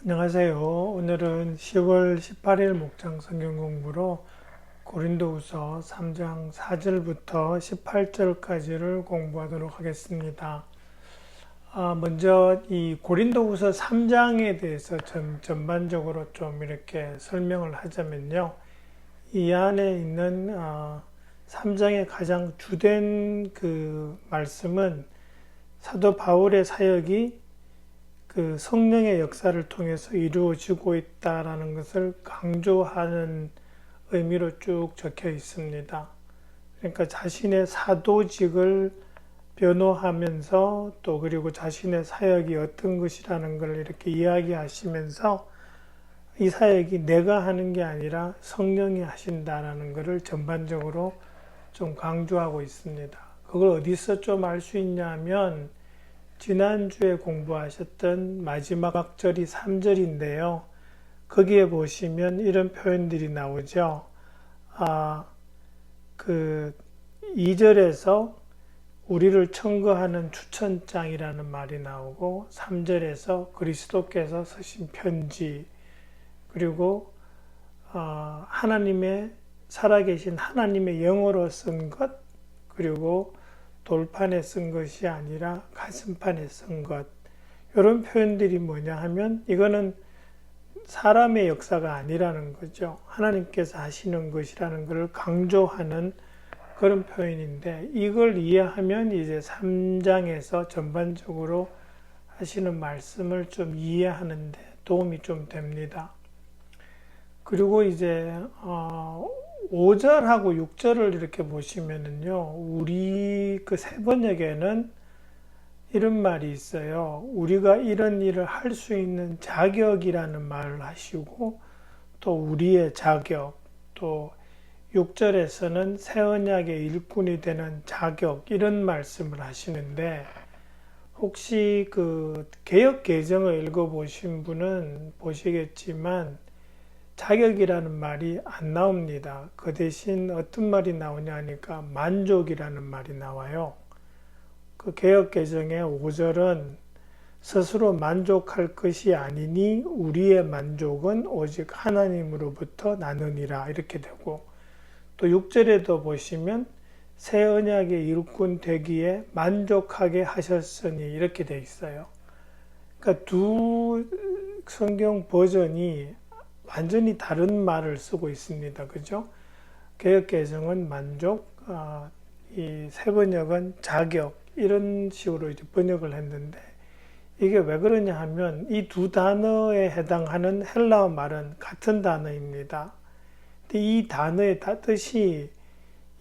안녕하세요. 오늘은 10월 18일 목장 성경 공부로 고린도후서 3장 4절부터 18절까지를 공부하도록 하겠습니다. 먼저 이 고린도후서 3장에 대해서 전반적으로 좀 이렇게 설명을 하자면요. 이 안에 있는 3장의 가장 주된 그 말씀은 사도 바울의 사역이 그 성령의 역사를 통해서 이루어지고 있다라는 것을 강조하는 의미로 쭉 적혀 있습니다. 그러니까 자신의 사도직을 변호하면서 또 그리고 자신의 사역이 어떤 것이라는 걸 이렇게 이야기하시면서 이 사역이 내가 하는 게 아니라 성령이 하신다라는 것을 전반적으로 좀 강조하고 있습니다. 그걸 어디서 좀 알 수 있냐면 지난주에 공부하셨던 마지막 절이 3절인데요. 거기에 보시면 이런 표현들이 나오죠. 그 2절에서 우리를 청구하는 추천장이라는 말이 나오고 3절에서 그리스도께서 쓰신 편지 그리고 하나님의 살아계신 하나님의 영어로 쓴 것 그리고 돌판에 쓴 것이 아니라 가슴판에 쓴 것. 이런 표현들이 뭐냐 하면 이거는 사람의 역사가 아니라는 거죠. 하나님께서 하시는 것이라는 것을 강조하는 그런 표현인데 이걸 이해하면 이제 3장에서 전반적으로 하시는 말씀을 좀 이해하는데 도움이 좀 됩니다. 그리고 이제 5절하고 6절을 이렇게 보시면은요, 우리 그 세 번역에는 이런 말이 있어요. 우리가 이런 일을 할 수 있는 자격이라는 말을 하시고, 또 우리의 자격, 또 6절에서는 새 언약의 일꾼이 되는 자격, 이런 말씀을 하시는데, 혹시 그 개역 개정을 읽어보신 분은 보시겠지만, 자격이라는 말이 안 나옵니다. 그 대신 어떤 말이 나오냐 하니까 만족이라는 말이 나와요. 그 개역개정의 5절은 스스로 만족할 것이 아니니 우리의 만족은 오직 하나님으로부터 나느니라 이렇게 되고 또 6절에도 보시면 새 언약의 일꾼 되기에 만족하게 하셨으니 이렇게 돼 있어요. 그러니까 두 성경 버전이 완전히 다른 말을 쓰고 있습니다. 그죠? 개역개정은 만족, 이 세번역은 자격, 이런 식으로 이제 번역을 했는데, 이게 왜 그러냐 하면, 이 두 단어에 해당하는 헬라어 말은 같은 단어입니다. 근데 이 단어의 뜻이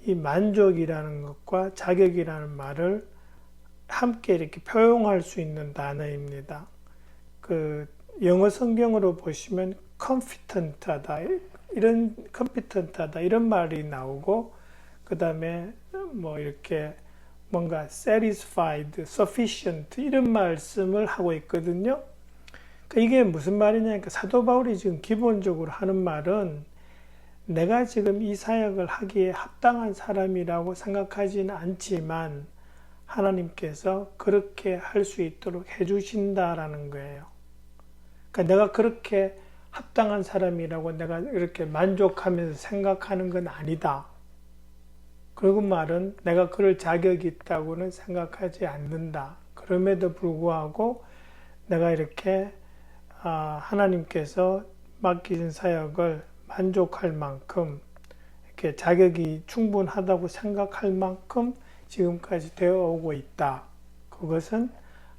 이 만족이라는 것과 자격이라는 말을 함께 이렇게 표현할 수 있는 단어입니다. 그 영어 성경으로 보시면 confident하다 이런 말이 나오고 그 다음에 뭐 이렇게 뭔가 satisfied, sufficient 이런 말씀을 하고 있거든요. 그러니까 이게 무슨 말이냐니까 사도 바울이 지금 기본적으로 하는 말은 내가 지금 이 사역을 하기에 합당한 사람이라고 생각하지는 않지만 하나님께서 그렇게 할 수 있도록 해주신다라는 거예요. 그러니까 내가 그렇게 합당한 사람이라고 내가 이렇게 만족하면서 생각하는 건 아니다. 그리고 말은 내가 그럴 자격이 있다고는 생각하지 않는다. 그럼에도 불구하고 내가 이렇게 하나님께서 맡기신 사역을 만족할 만큼 이렇게 자격이 충분하다고 생각할 만큼 지금까지 되어 오고 있다. 그것은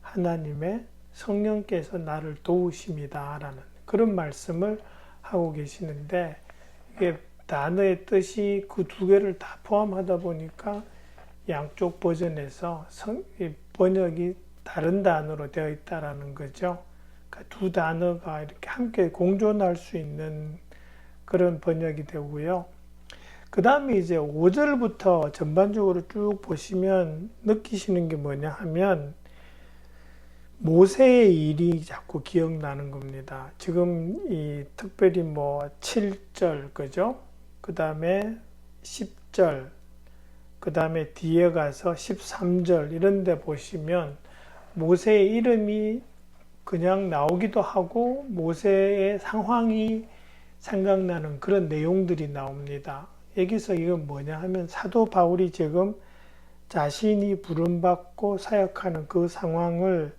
하나님의 성령께서 나를 도우심이다 라는 그런 말씀을 하고 계시는데 이게 단어의 뜻이 그 두 개를 다 포함하다 보니까 양쪽 버전에서 번역이 다른 단어로 되어 있다라는 거죠. 그러니까 두 단어가 이렇게 함께 공존할 수 있는 그런 번역이 되고요. 그 다음에 이제 5절부터 전반적으로 쭉 보시면 느끼시는 게 뭐냐 하면 모세의 일이 자꾸 기억나는 겁니다. 지금 이 특별히 뭐 7절 그죠? 그 다음에 10절 그 다음에 뒤에 가서 13절 이런 데 보시면 모세의 이름이 그냥 나오기도 하고 모세의 상황이 생각나는 그런 내용들이 나옵니다. 여기서 이건 뭐냐 하면 사도 바울이 지금 자신이 부름받고 사역하는 그 상황을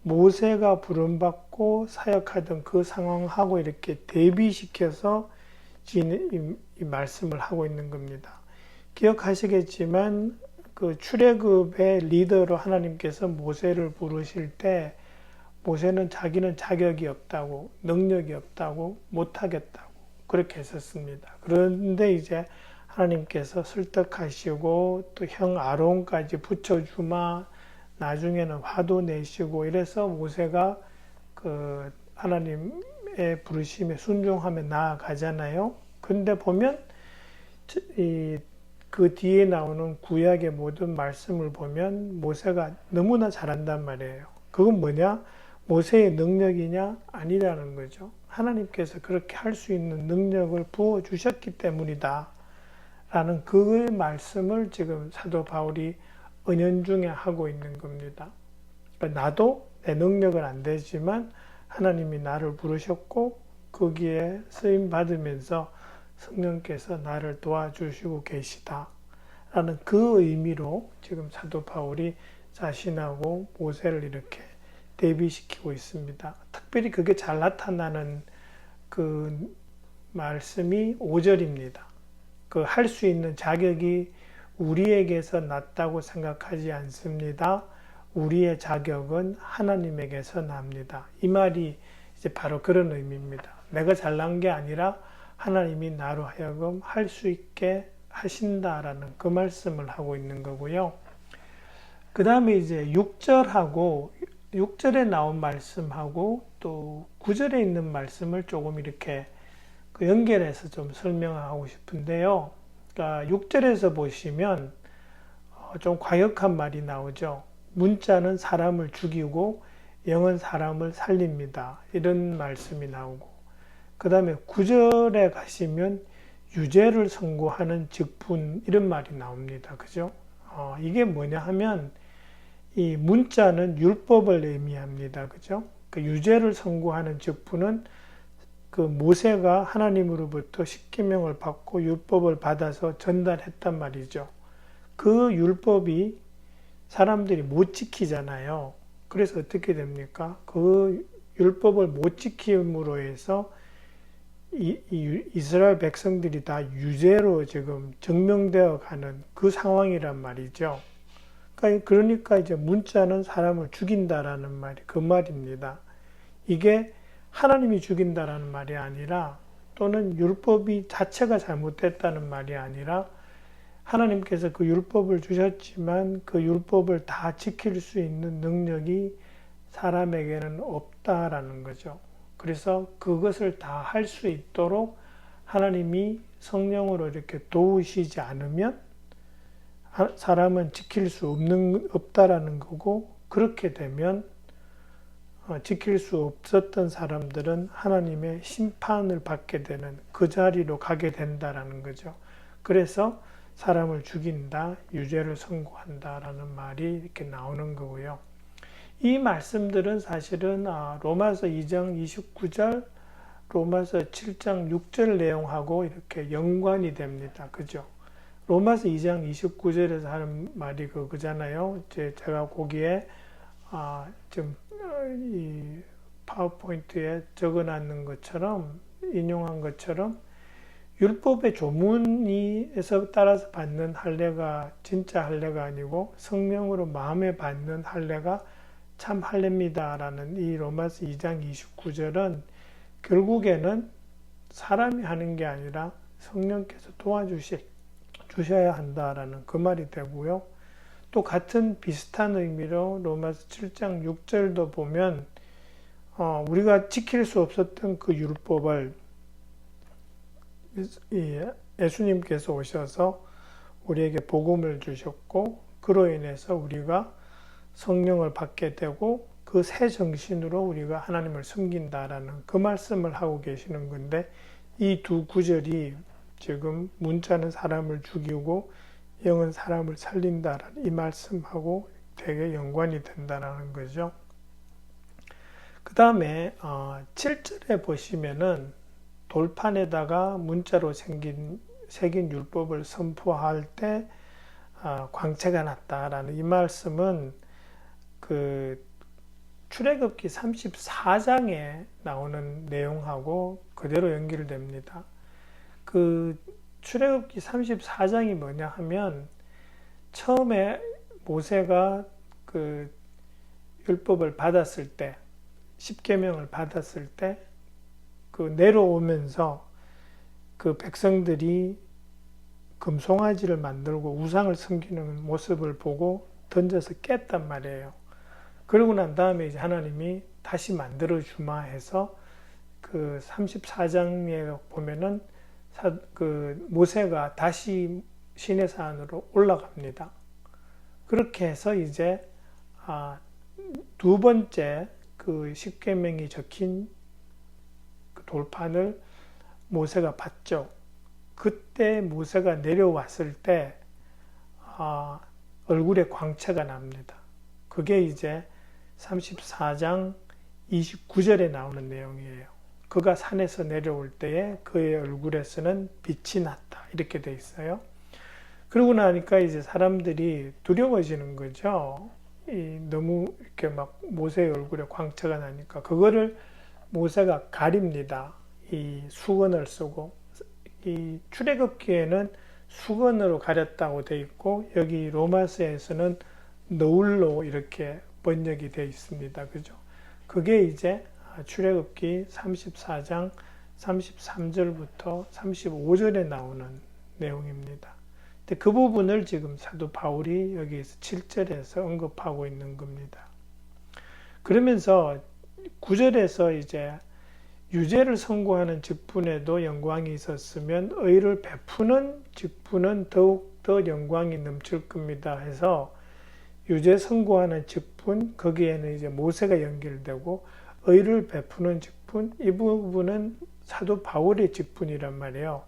모세가 부름받고 사역하던 그 상황하고 이렇게 대비시켜서 이 말씀을 하고 있는 겁니다. 기억하시겠지만 그 출애굽의 리더로 하나님께서 모세를 부르실 때 모세는 자기는 자격이 없다고, 능력이 없다고, 못하겠다고 그렇게 했었습니다. 그런데 이제 하나님께서 설득하시고 또 형 아론까지 붙여주마, 나중에는 화도 내시고 이래서 모세가 그 하나님의 부르심에 순종하며 나아가잖아요. 근데 보면 그 뒤에 나오는 구약의 모든 말씀을 보면 모세가 너무나 잘한단 말이에요. 그건 뭐냐? 모세의 능력이냐? 아니라는 거죠. 하나님께서 그렇게 할 수 있는 능력을 부어주셨기 때문이다. 라는 그 말씀을 지금 사도 바울이 은연중에 하고 있는 겁니다. 그러니까 나도 내 능력은 안 되지만 하나님이 나를 부르셨고 거기에 쓰임 받으면서 성령께서 나를 도와주시고 계시다. 라는 그 의미로 지금 사도 바울이 자신하고 모세를 이렇게 대비시키고 있습니다. 특별히 그게 잘 나타나는 그 말씀이 5절입니다. 그 할 수 있는 자격이 우리에게서 났다고 생각하지 않습니다. 우리의 자격은 하나님에게서 납니다. 이 말이 이제 바로 그런 의미입니다. 내가 잘난 게 아니라 하나님이 나로 하여금 할 수 있게 하신다라는 그 말씀을 하고 있는 거고요. 그 다음에 이제 6절에 나온 말씀하고 또 9절에 있는 말씀을 조금 이렇게 연결해서 좀 설명하고 싶은데요. 그러니까 6절에서 보시면 좀 과격한 말이 나오죠. 문자는 사람을 죽이고 영은 사람을 살립니다. 이런 말씀이 나오고 그 다음에 9절에 가시면 유죄를 선고하는 직분 이런 말이 나옵니다. 그죠? 이게 뭐냐 하면 이 문자는 율법을 의미합니다. 그죠? 그 유죄를 선고하는 직분은 그 모세가 하나님으로부터 십계명을 받고 율법을 받아서 전달했단 말이죠. 그 율법이 사람들이 못 지키잖아요. 그래서 어떻게 됩니까? 그 율법을 못 지킴으로 해서 이스라엘 백성들이 다 유죄로 지금 증명되어 가는 그 상황이란 말이죠. 그러니까 이제 문자는 사람을 죽인다라는 말이 그 말입니다. 이게 하나님이 죽인다라는 말이 아니라 또는 율법이 자체가 잘못됐다는 말이 아니라 하나님께서 그 율법을 주셨지만 그 율법을 다 지킬 수 있는 능력이 사람에게는 없다라는 거죠. 그래서 그것을 다 할 수 있도록 하나님이 성령으로 이렇게 도우시지 않으면 사람은 지킬 수 없다라는 거고 그렇게 되면 지킬 수 없었던 사람들은 하나님의 심판을 받게 되는 그 자리로 가게 된다라는 거죠. 그래서 사람을 죽인다, 유죄를 선고한다라는 말이 이렇게 나오는 거고요. 이 말씀들은 사실은 로마서 2장 29절, 로마서 7장 6절 내용하고 이렇게 연관이 됩니다. 그죠? 로마서 2장 29절에서 하는 말이 그거잖아요. 제가 거기에 좀 이 파워포인트에 적어놨는 것처럼 인용한 것처럼 율법의 조문에서 따라서 받는 할례가 진짜 할례가 아니고 성령으로 마음에 받는 할례가 참 할례입니다라는 이 로마서 2장 29절은 결국에는 사람이 하는 게 아니라 성령께서 도와주셔야 한다라는 그 말이 되고요. 또 같은 비슷한 의미로 로마서 7장 6절도 보면 우리가 지킬 수 없었던 그 율법을 예수님께서 오셔서 우리에게 복음을 주셨고 그로 인해서 우리가 성령을 받게 되고 그 새 정신으로 우리가 하나님을 섬긴다라는 그 말씀을 하고 계시는 건데 이 두 구절이 지금 문자는 사람을 죽이고 영은 사람을 살린다라는 이 말씀하고 되게 연관이 된다는 거죠. 그 다음에 7절에 보시면은 돌판에다가 문자로 새긴 율법을 선포할 때 광채가 났다라는 이 말씀은 그 출애굽기 34장에 나오는 내용하고 그대로 연결됩니다. 그 출애굽기 34장이 뭐냐 하면 처음에 모세가 그 율법을 받았을 때, 십계명을 받았을 때 그 내려오면서 그 백성들이 금송아지를 만들고 우상을 섬기는 모습을 보고 던져서 깼단 말이에요. 그러고 난 다음에 이제 하나님이 다시 만들어 주마 해서 그 34장에 보면은 그 모세가 다시 시내산으로 올라갑니다. 그렇게 해서 이제 두 번째 그 십계명이 적힌 그 돌판을 모세가 봤죠. 그때 모세가 내려왔을 때 얼굴에 광채가 납니다. 그게 이제 34장 29절에 나오는 내용이에요. 그가 산에서 내려올 때에 그의 얼굴에서는 빛이 났다. 이렇게 돼 있어요. 그러고 나니까 이제 사람들이 두려워지는 거죠. 너무 이렇게 막 모세의 얼굴에 광채가 나니까 그거를 모세가 가립니다. 이 수건을 쓰고 이 출애굽기에는 수건으로 가렸다고 돼 있고 여기 로마서에서는 너울로 이렇게 번역이 돼 있습니다. 그죠? 그게 이제 출애굽기 34장 33절부터 35절에 나오는 내용입니다. 근데 그 부분을 지금 사도 바울이 여기에서 7절에서 언급하고 있는 겁니다. 그러면서 9절에서 이제 유죄를 선고하는 직분에도 영광이 있었으면 의를 베푸는 직분은 더욱 더 영광이 넘칠 겁니다 해서 유죄 선고하는 직분, 거기에는 이제 모세가 연결되고 의를 베푸는 직분, 이 부분은 사도 바울의 직분이란 말이에요.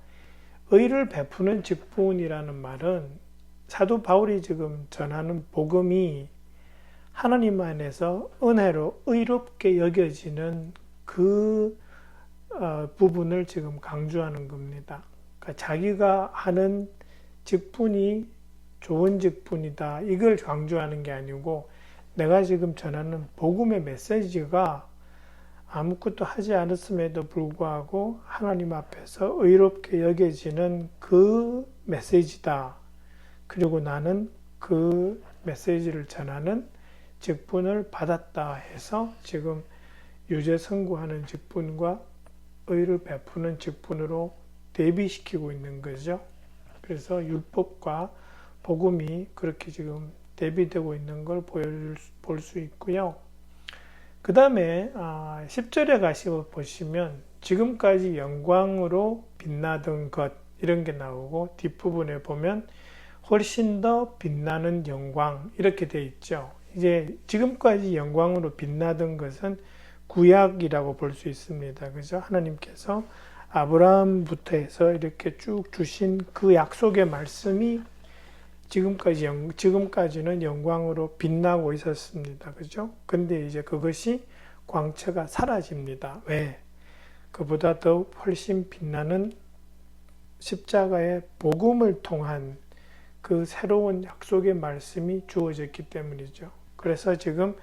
의를 베푸는 직분이라는 말은 사도 바울이 지금 전하는 복음이 하나님 안에서 은혜로 의롭게 여겨지는 그 부분을 지금 강조하는 겁니다. 그러니까 자기가 하는 직분이 좋은 직분이다. 이걸 강조하는 게 아니고 내가 지금 전하는 복음의 메시지가 아무것도 하지 않았음에도 불구하고 하나님 앞에서 의롭게 여겨지는 그 메시지다. 그리고 나는 그 메시지를 전하는 직분을 받았다 해서 지금 유죄 선고하는 직분과 의를 베푸는 직분으로 대비시키고 있는 거죠. 그래서 율법과 복음이 그렇게 지금 대비되고 있는 걸 볼 수 있고요. 그 다음에 10절에 가시고 보시면 지금까지 영광으로 빛나던 것 이런 게 나오고 뒷부분에 보면 훨씬 더 빛나는 영광 이렇게 돼 있죠. 이제 지금까지 영광으로 빛나던 것은 구약이라고 볼 수 있습니다. 그죠? 하나님께서 아브라함부터 해서 이렇게 쭉 주신 그 약속의 말씀이 지금까지는 영광으로 빛나고 있었습니다. 그죠? 근데 이제 그것이 광채가 사라집니다. 왜? 그보다 더 훨씬 빛나는 십자가의 복음을 통한 그 새로운 약속의 말씀이 주어졌기 때문이죠. 그래서 지금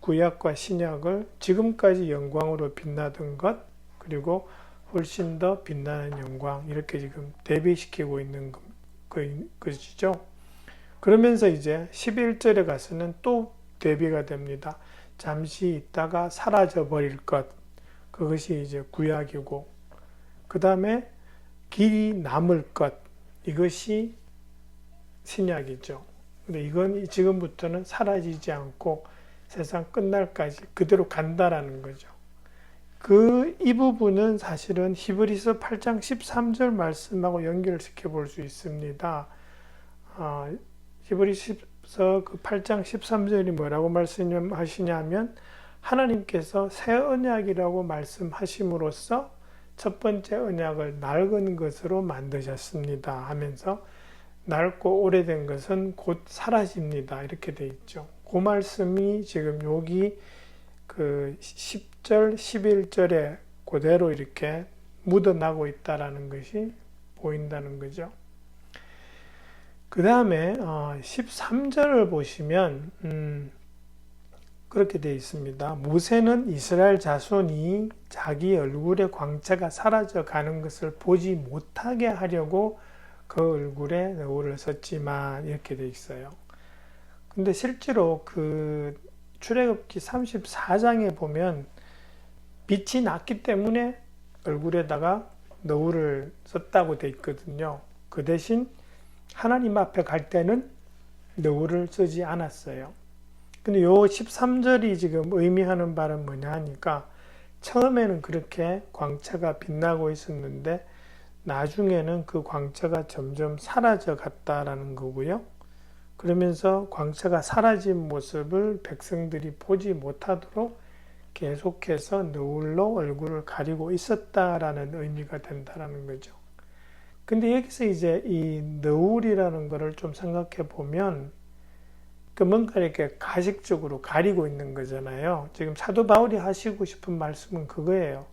구약과 신약을 지금까지 영광으로 빛나던 것, 그리고 훨씬 더 빛나는 영광, 이렇게 지금 대비시키고 있는 것이죠. 그러면서 이제 11절에 가서는 또 대비가 됩니다. 잠시 있다가 사라져 버릴 것, 그것이 이제 구약이고, 그 다음에 길이 남을 것, 이것이 신약이죠. 근데 이건 지금부터는 사라지지 않고 세상 끝날까지 그대로 간다라는 거죠. 이 부분은 사실은 히브리서 8장 13절 말씀하고 연결시켜 볼 수 있습니다. 히브리서 그 8장 13절이 뭐라고 말씀하시냐면 하나님께서 새 언약이라고 말씀하심으로써 첫 번째 언약을 낡은 것으로 만드셨습니다 하면서 낡고 오래된 것은 곧 사라집니다. 이렇게 돼 있죠. 그 말씀이 지금 여기 그 10절, 11절에 그대로 이렇게 묻어나고 있다라는 것이 보인다는 거죠. 그 다음에 13절을 보시면 그렇게 되어 있습니다. 모세는 이스라엘 자손이 자기 얼굴의 광채가 사라져 가는 것을 보지 못하게 하려고 그 얼굴에 너울을 썼지만, 이렇게 되어 있어요. 근데 실제로 그 출애굽기 34장에 보면 빛이 났기 때문에 얼굴에다가 너울을 썼다고 되어 있거든요. 그 대신 하나님 앞에 갈 때는 너울을 쓰지 않았어요. 근데 요 13절이 지금 의미하는 바는 뭐냐 하니까, 처음에는 그렇게 광채가 빛나고 있었는데 나중에는 그 광채가 점점 사라져 갔다라는 거고요. 그러면서 광채가 사라진 모습을 백성들이 보지 못하도록 계속해서 너울로 얼굴을 가리고 있었다라는 의미가 된다라는 거죠. 근데 여기서 이제 이 너울이라는 거를 좀 생각해 보면, 그 뭔가 이렇게 가식적으로 가리고 있는 거잖아요. 지금 사도 바울이 하시고 싶은 말씀은 그거예요.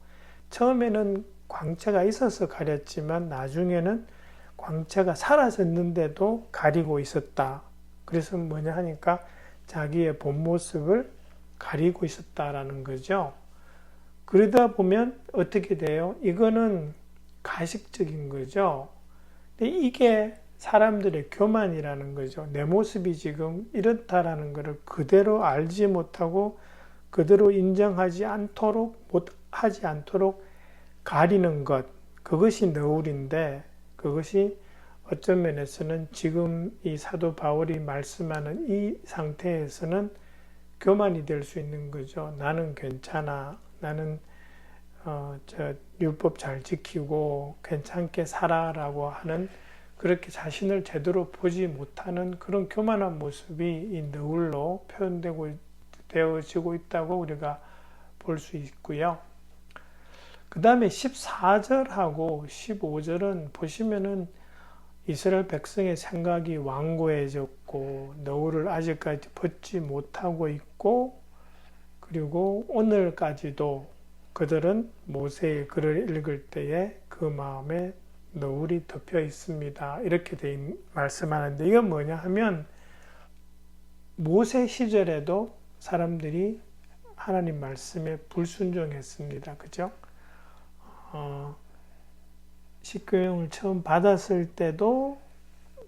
처음에는 광채가 있어서 가렸지만 나중에는 광채가 사라졌는데도 가리고 있었다. 그래서 뭐냐 하니까 자기의 본 모습을 가리고 있었다라는 거죠. 그러다 보면 어떻게 돼요? 이거는 가식적인 거죠. 근데 이게 사람들의 교만이라는 거죠. 내 모습이 지금 이렇다라는 것을 그대로 알지 못하고 그대로 인정하지 않도록, 하지 않도록 가리는 것, 그것이 너울인데, 그것이 어떤 면에서는 지금 이 사도 바울이 말씀하는 이 상태에서는 교만이 될 수 있는 거죠. 나는 괜찮아. 나는 율법 잘 지키고 괜찮게 살아라고 하는, 그렇게 자신을 제대로 보지 못하는 그런 교만한 모습이 이 너울로 되어지고 있다고 우리가 볼 수 있고요. 그 다음에 14절하고 15절은 보시면은 이스라엘 백성의 생각이 완고해졌고 너울을 아직까지 벗지 못하고 있고, 그리고 오늘까지도 그들은 모세의 글을 읽을 때에 그 마음에 너울이 덮여 있습니다. 이렇게 말씀하는데, 이건 뭐냐 하면 모세 시절에도 사람들이 하나님 말씀에 불순종했습니다. 그죠? 십계명을 처음 받았을 때도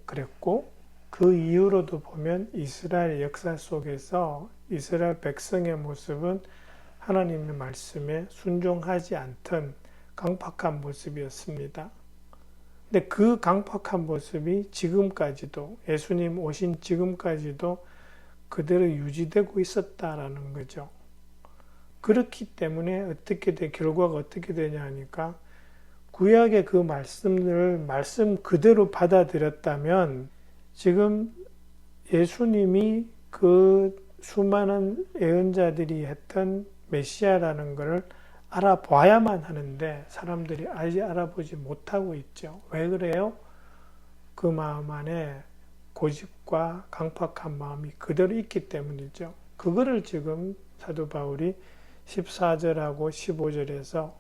그랬고, 그 이후로도 보면 이스라엘 역사 속에서 이스라엘 백성의 모습은 하나님의 말씀에 순종하지 않던 강팍한 모습이었습니다. 근데 그 강팍한 모습이 지금까지도, 예수님 오신 지금까지도 그대로 유지되고 있었다라는 거죠. 그렇기 때문에 결과가 어떻게 되냐 하니까, 구약의 그 말씀 그대로 받아들였다면 지금 예수님이 그 수많은 예언자들이 했던 메시아라는 것을 알아봐야만 하는데 사람들이 아직 알아보지 못하고 있죠. 왜 그래요? 그 마음 안에 고집과 강팍한 마음이 그대로 있기 때문이죠. 그거를 지금 사도 바울이 14절하고 15절에서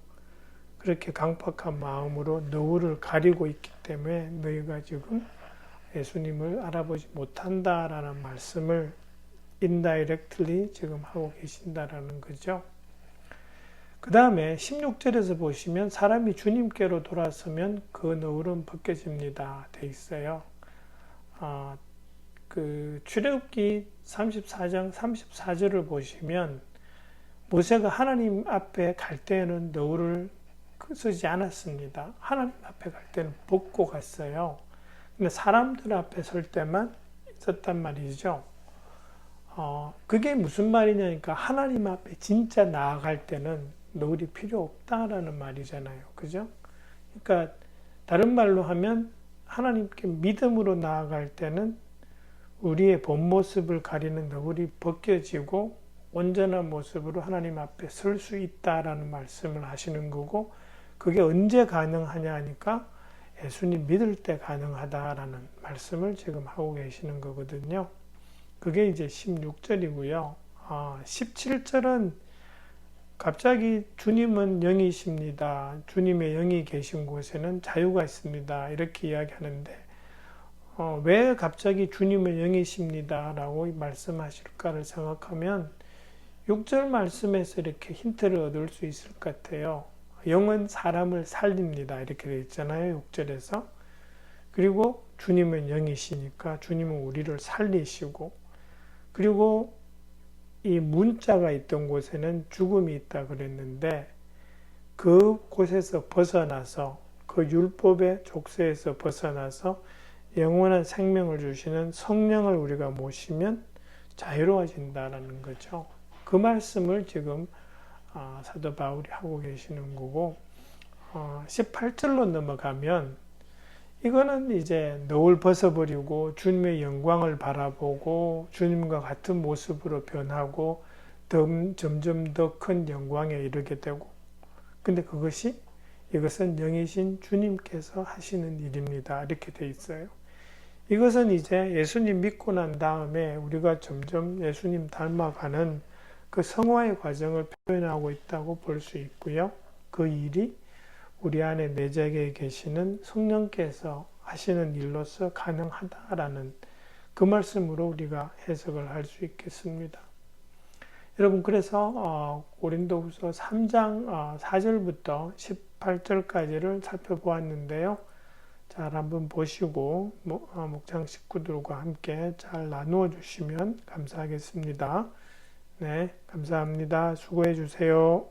그렇게 강팍한 마음으로 너울을 가리고 있기 때문에 너희가 지금 예수님을 알아보지 못한다라는 말씀을 indirectly 지금 하고 계신다라는 거죠. 그 다음에 16절에서 보시면 사람이 주님께로 돌아서면 그 너울은 벗겨집니다. 돼 있어요. 그 출애굽기 34장 34절을 보시면 모세가 하나님 앞에 갈 때에는 너울을 쓰지 않았습니다. 하나님 앞에 갈 때는 벗고 갔어요. 근데 사람들 앞에 설 때만 썼단 말이죠. 그게 무슨 말이냐니까 하나님 앞에 진짜 나아갈 때는 너울이 필요 없다라는 말이잖아요. 그죠? 그러니까 다른 말로 하면 하나님께 믿음으로 나아갈 때는 우리의 본 모습을 가리는 너울이 벗겨지고 온전한 모습으로 하나님 앞에 설 수 있다라는 말씀을 하시는 거고, 그게 언제 가능하냐 하니까 예수님 믿을 때 가능하다라는 말씀을 지금 하고 계시는 거거든요. 그게 이제 16절이고요. 17절은 갑자기 주님은 영이십니다. 주님의 영이 계신 곳에는 자유가 있습니다. 이렇게 이야기하는데 왜 갑자기 주님의 영이십니다. 라고 말씀하실까를 생각하면 6절 말씀에서 이렇게 힌트를 얻을 수 있을 것 같아요. 영은 사람을 살립니다. 이렇게 되어 있잖아요. 6절에서. 그리고 주님은 영이시니까 주님은 우리를 살리시고, 그리고 이 문자가 있던 곳에는 죽음이 있다 그랬는데 그 곳에서 벗어나서, 그 율법의 족쇄에서 벗어나서 영원한 생명을 주시는 성령을 우리가 모시면 자유로워진다는 거죠. 그 말씀을 지금 사도 바울이 하고 계시는 거고, 18절로 넘어가면 이거는 이제 너울 벗어버리고 주님의 영광을 바라보고 주님과 같은 모습으로 변하고 점점 더 큰 영광에 이르게 되고, 근데 이것은 영이신 주님께서 하시는 일입니다. 이렇게 돼 있어요. 이것은 이제 예수님 믿고 난 다음에 우리가 점점 예수님 닮아가는 그 성화의 과정을 표현하고 있다고 볼 수 있고요. 그 일이 우리 안에 내적에 계시는 성령께서 하시는 일로서 가능하다라는 그 말씀으로 우리가 해석을 할 수 있겠습니다. 여러분, 그래서 고린도후서 3장 4절부터 18절까지를 살펴보았는데요. 잘 한번 보시고 목장 식구들과 함께 잘 나누어 주시면 감사하겠습니다. 네, 감사합니다. 수고해 주세요.